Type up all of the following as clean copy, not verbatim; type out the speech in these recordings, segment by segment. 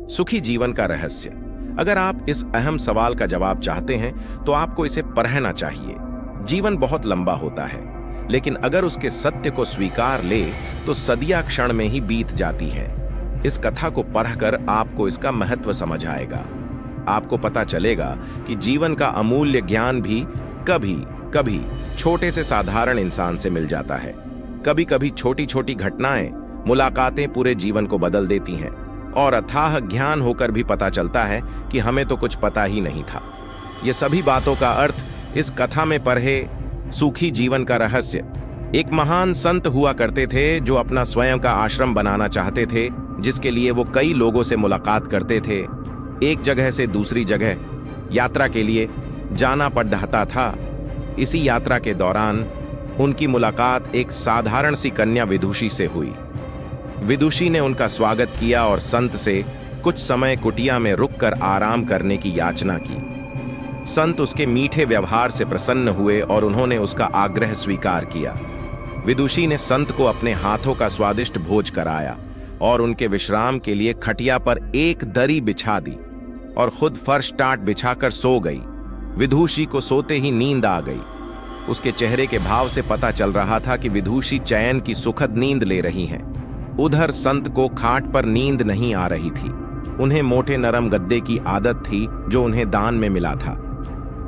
सुखी जीवन का रहस्य। अगर आप इस अहम सवाल का जवाब चाहते हैं तो आपको इसे पढ़ना चाहिए। जीवन बहुत लंबा होता है, लेकिन अगर उसके सत्य को स्वीकार ले तो सदियां क्षण में ही बीत जाती है। इस कथा को पढ़कर आपको इसका महत्व समझ आएगा। आपको पता चलेगा कि जीवन का अमूल्य ज्ञान भी कभी कभी छोटे से साधारण इंसान से मिल जाता है। कभी कभी छोटी छोटी घटनाएं, मुलाकातें पूरे जीवन को बदल देती हैं, और अथाह ज्ञान होकर भी पता चलता है कि हमें तो कुछ पता ही नहीं था। ये सभी बातों का अर्थ इस कथा में पढ़े सुखी जीवन का रहस्य। एक महान संत हुआ करते थे जो अपना स्वयं का आश्रम बनाना चाहते थे, जिसके लिए वो कई लोगों से मुलाकात करते थे। एक जगह से दूसरी जगह यात्रा के लिए जाना पड़ रहा था। इसी यात्रा के दौरान उनकी मुलाकात एक साधारण सी कन्या विदुषी से हुई। विदुषी ने उनका स्वागत किया और संत से कुछ समय कुटिया में रुककर आराम करने की याचना की। संत उसके मीठे व्यवहार से प्रसन्न हुए और उन्होंने उसका आग्रह स्वीकार किया। विदुषी ने संत को अपने हाथों का स्वादिष्ट भोज कराया और उनके विश्राम के लिए खटिया पर एक दरी बिछा दी और खुद फर्श टाट बिछाकर सो गई। विदुषी को सोते ही नींद आ गई। उसके चेहरे के भाव से पता चल रहा था कि विदुषी चैन की सुखद नींद ले रही हैं। उधर संत को खाट पर नींद नहीं आ रही थी। उन्हें मोटे नरम गद्दे की आदत थी जो उन्हें दान में मिला था।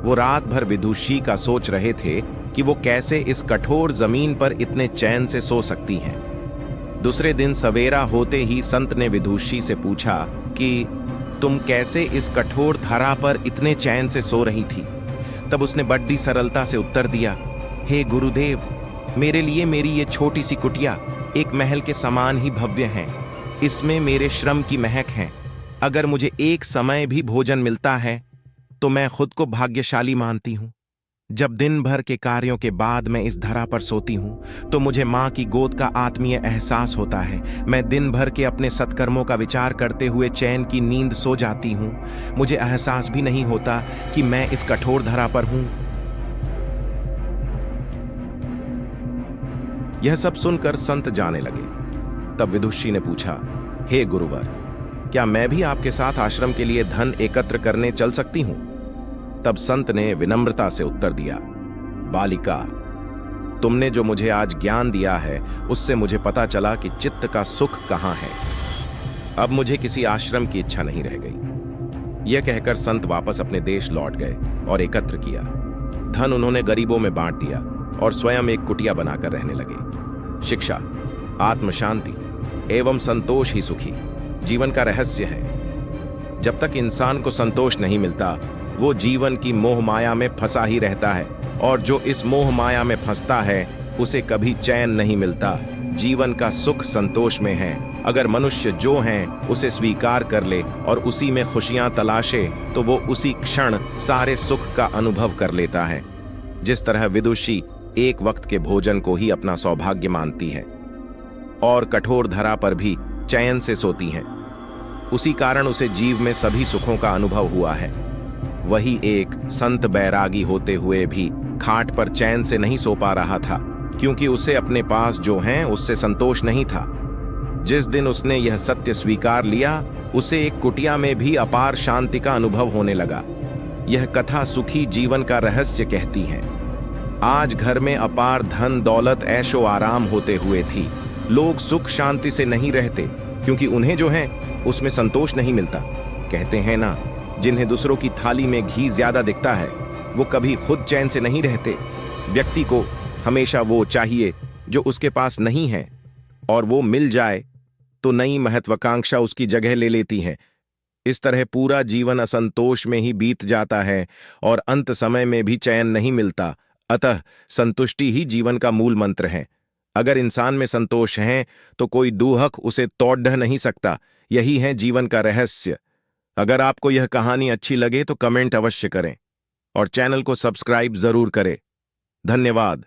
वो रात भर विदुषी का सोच रहे थे कि वो कैसे इस कठोर जमीन पर इतने चैन से सो सकती हैं। दूसरे दिन सवेरा होते ही संत ने विदुषी से पूछा कि तुम कैसे इस कठोर धरा पर इतने चैन से सो रही थी। तब उसने बड़ी सरलता से उत्तर दिया, हे गुरुदेव, मेरे लिए मेरी ये छोटी सी कुटिया एक महल के समान ही भव्य है। इसमें मेरे श्रम की महक है। अगर मुझे एक समय भी भोजन मिलता है तो मैं खुद को भाग्यशाली मानती हूँ। जब दिन भर के कार्यों के बाद मैं इस धरा पर सोती हूँ तो मुझे माँ की गोद का आत्मीय एहसास होता है। मैं दिन भर के अपने सत्कर्मों का विचार करते हुए चैन की नींद सो जाती हूँ। मुझे एहसास भी नहीं होता कि मैं इस कठोर धरा पर हूँ। यह सब सुनकर संत जाने लगे। तब विदुषी ने पूछा, हे गुरुवर, क्या मैं भी आपके साथ आश्रम के लिए धन एकत्र करने चल सकती हूँ? तब संत ने विनम्रता से उत्तर दिया, बालिका, तुमने जो मुझे आज ज्ञान दिया है उससे मुझे पता चला कि चित्त का सुख कहाँ है। अब मुझे किसी आश्रम की इच्छा नहीं रह गई। यह कहकर संत वापस अपने देश लौट गए और एकत्र किया। धन उन्होंने गरीबों में बांट दिया और स्वयं एक कुटिया बनाकर रहने लगे। शिक्षा, आत्म शांति एवं संतोष ही सुखी जीवन का रहस्य है। जब तक इंसान को संतोष नहीं मिलता वो जीवन की मोह माया में फंसा ही रहता है, और जो इस मोह माया में फंसता है उसे कभी चैन नहीं मिलता। जीवन का सुख संतोष में है। अगर मनुष्य जो हैं उसे स्वीकार कर ले और उसी में खुशियां तलाशे तो वो उसी क्षण सारे सुख का अनुभव कर लेता है। जिस तरह विदुषी एक वक्त के भोजन को ही अपना सौभाग्य मानती है और कठोर धरा पर भी चैन से सोती हैं, उसी कारण उसे जीव में सभी सुखों का अनुभव हुआ है। वही एक संत बैरागी होते हुए भी खाट पर चैन से नहीं सो पा रहा था, क्योंकि उसे अपने पास जो हैं उससे संतोष नहीं था। जिस दिन उसने यह सत्य स्वीकार लिया उसे एक कुटिया में भी अपार शांति का अनुभव होने लगा। यह कथा सुखी जीवन का रहस्य कहती है। आज घर में अपार धन दौलत ऐशो आराम होते हुए थी, लोग सुख शांति से नहीं रहते क्योंकि उन्हें जो है उसमें संतोष नहीं मिलता। कहते हैं ना, जिन्हें दूसरों की थाली में घी ज्यादा दिखता है वो कभी खुद चैन से नहीं रहते। व्यक्ति को हमेशा वो चाहिए जो उसके पास नहीं है, और वो मिल जाए तो नई महत्वाकांक्षा उसकी जगह ले लेती है। इस तरह पूरा जीवन असंतोष में ही बीत जाता है और अंत समय में भी चैन नहीं मिलता। अतः संतुष्टि ही जीवन का मूल मंत्र है। अगर इंसान में संतोष है तो कोई दूहक उसे तोड़ ढह नहीं सकता। यही है जीवन का रहस्य। अगर आपको यह कहानी अच्छी लगे तो कमेंट अवश्य करें और चैनल को सब्सक्राइब जरूर करें। धन्यवाद।